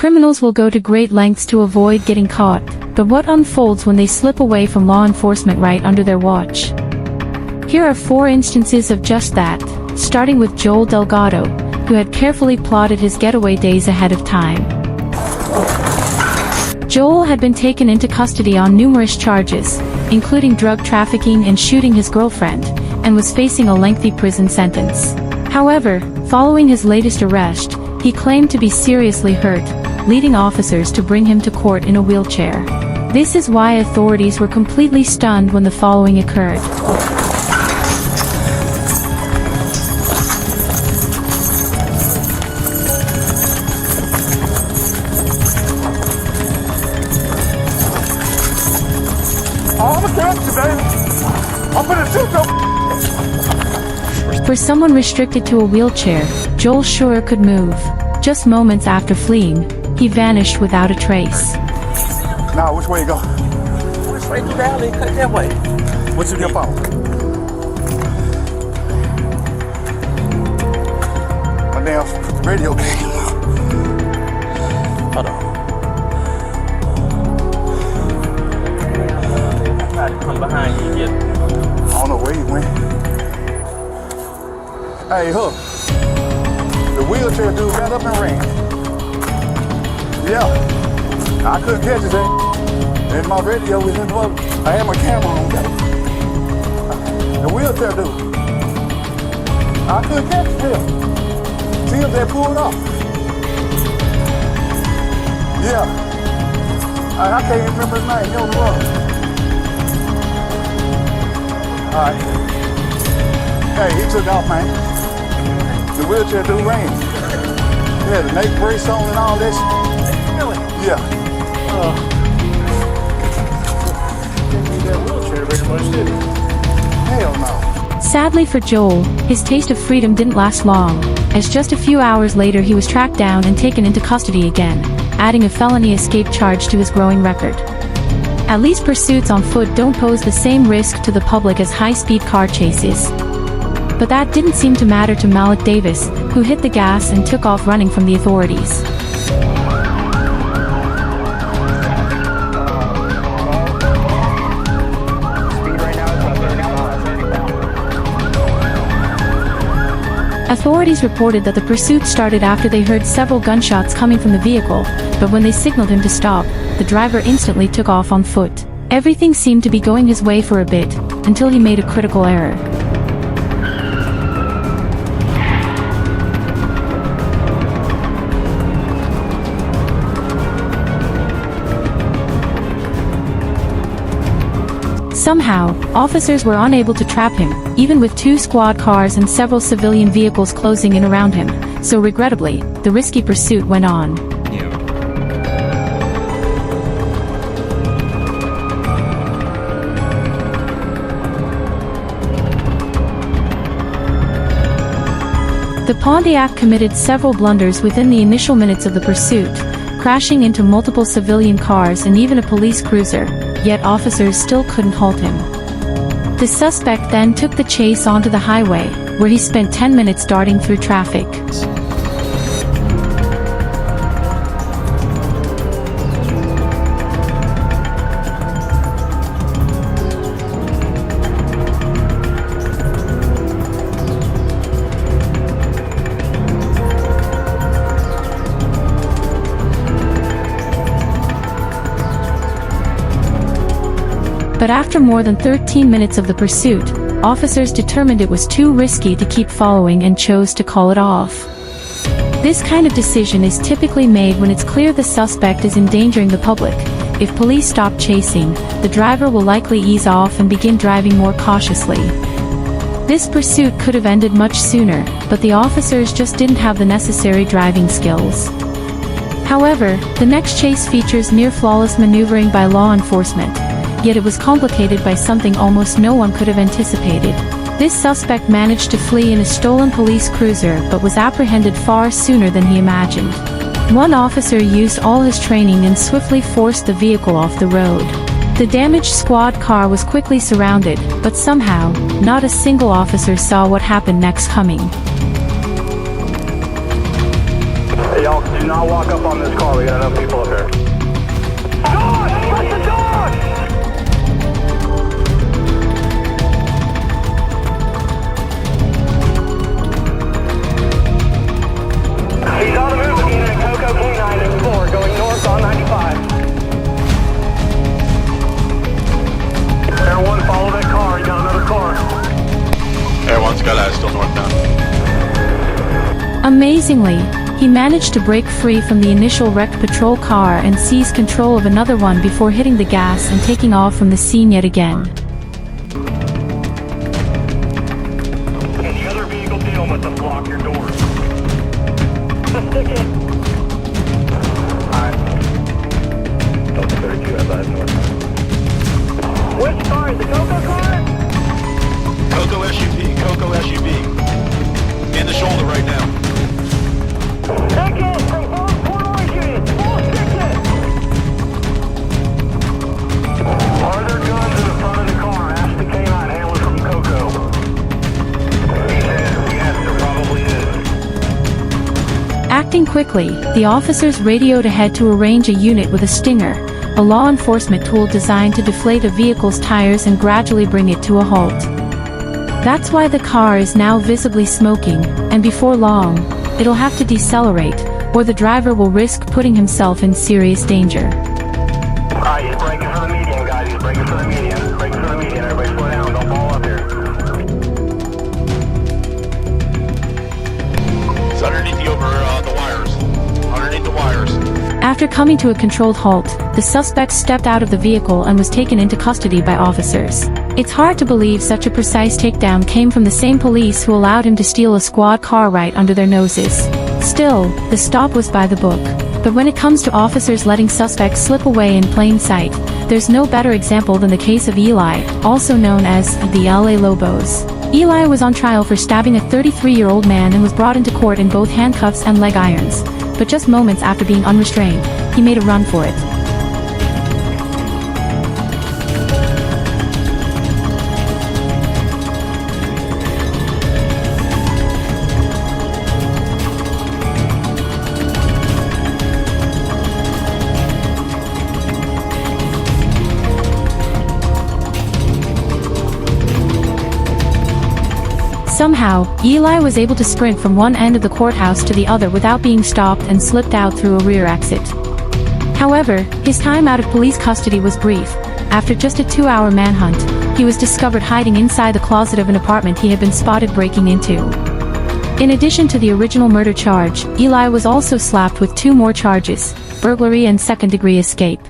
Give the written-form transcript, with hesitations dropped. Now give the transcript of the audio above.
Criminals will go to great lengths to avoid getting caught, but what unfolds when they slip away from law enforcement right under their watch? Here are 4 instances of just that, starting with Joel Delgado, who had carefully plotted his getaway days ahead of time. Joel had been taken into custody on numerous charges, including drug trafficking and shooting his girlfriend, and was facing a lengthy prison sentence. However, following his latest arrest, he claimed to be seriously hurt, leading officers to bring him to court in a wheelchair. This is why authorities were completely stunned when the following occurred. For someone restricted to a wheelchair, Joel sure could move. Just moments after fleeing, he vanished without a trace. Now, which way you go? Which way through the alley? Cut that way. What's your phone? My damn radio came. Hold on. I tried to come behind you yet. I don't know where he went. Hey, Hook. The wheelchair dude got up and ran. Yeah. I couldn't catch his ass. And my radio was in the boat. I had my camera on that. The wheelchair dude. I couldn't catch him. See if they pulled off. Yeah. I can't even remember his name. He on the road. Alright. Hey, he took off, man. The wheelchair dude ran. Yeah, the neck brace on and all this. Really? Yeah. Didn't need that wheelchair very much, did he? Hell no. Sadly for Joel, his taste of freedom didn't last long, as just a few hours later he was tracked down and taken into custody again, adding a felony escape charge to his growing record. At least pursuits on foot don't pose the same risk to the public as high-speed car chases. But that didn't seem to matter to Malik Davis, who hit the gas and took off running from the authorities. Authorities reported that the pursuit started after they heard several gunshots coming from the vehicle, but when they signaled him to stop, the driver instantly took off on foot. Everything seemed to be going his way for a bit, until he made a critical error. Somehow, officers were unable to trap him, even with 2 squad cars and several civilian vehicles closing in around him, so regrettably, the risky pursuit went on. The Pontiac committed several blunders within the initial minutes of the pursuit, crashing into multiple civilian cars and even a police cruiser, yet officers still couldn't halt him. The suspect then took the chase onto the highway, where he spent 10 minutes darting through traffic. But after more than 13 minutes of the pursuit, officers determined it was too risky to keep following and chose to call it off. This kind of decision is typically made when it's clear the suspect is endangering the public. If police stop chasing, the driver will likely ease off and begin driving more cautiously. This pursuit could have ended much sooner, but the officers just didn't have the necessary driving skills. However, the next chase features near-flawless maneuvering by law enforcement. Yet it was complicated by something almost no one could have anticipated. This suspect managed to flee in a stolen police cruiser but was apprehended far sooner than he imagined. One officer used all his training and swiftly forced the vehicle off the road. The damaged squad car was quickly surrounded, but somehow, not a single officer saw what happened next coming. Hey, y'all. Do not walk up on this car. We got enough people up here. Dog! Let the dog! He's on the move with Unit Coco K9 and 4 going north on 95. Air 1, follow that car. You got another car. Air 1, Skyline, still northbound. Amazingly, he managed to break free from the initial wrecked patrol car and seize control of another one before hitting the gas and taking off from the scene yet again. And the other vehicle deal with them block your door. Just stick it. Alright. Delta 32, advise north. Which car? The Coco car? Coco SUV. In the shoulder right now. Ticket from both corduroy units. Full ticket. Are there guns in the front of the car? Ask the K9 handler from Coco. He said, yes, there probably is. Acting quickly, the officers radioed ahead to arrange a unit with a stinger, a law enforcement tool designed to deflate a vehicle's tires and gradually bring it to a halt. That's why the car is now visibly smoking, and before long, it'll have to decelerate, or the driver will risk putting himself in serious danger. Alright, he's braking for the median, guys. He's braking for the median. Braking for the median. Everybody slow down. Don't ball up here. It's underneath the wires. Underneath the wires. After coming to a controlled halt, the suspect stepped out of the vehicle and was taken into custody by officers. It's hard to believe such a precise takedown came from the same police who allowed him to steal a squad car right under their noses. Still, the stop was by the book. But when it comes to officers letting suspects slip away in plain sight, there's no better example than the case of Eli, also known as the LA Lobos. Eli was on trial for stabbing a 33-year-old man and was brought into court in both handcuffs and leg irons. But just moments after being unrestrained, he made a run for it. Somehow, Eli was able to sprint from one end of the courthouse to the other without being stopped and slipped out through a rear exit. However, his time out of police custody was brief. After just a 2-hour manhunt, he was discovered hiding inside the closet of an apartment he had been spotted breaking into. In addition to the original murder charge, Eli was also slapped with 2 more charges: burglary and second-degree escape.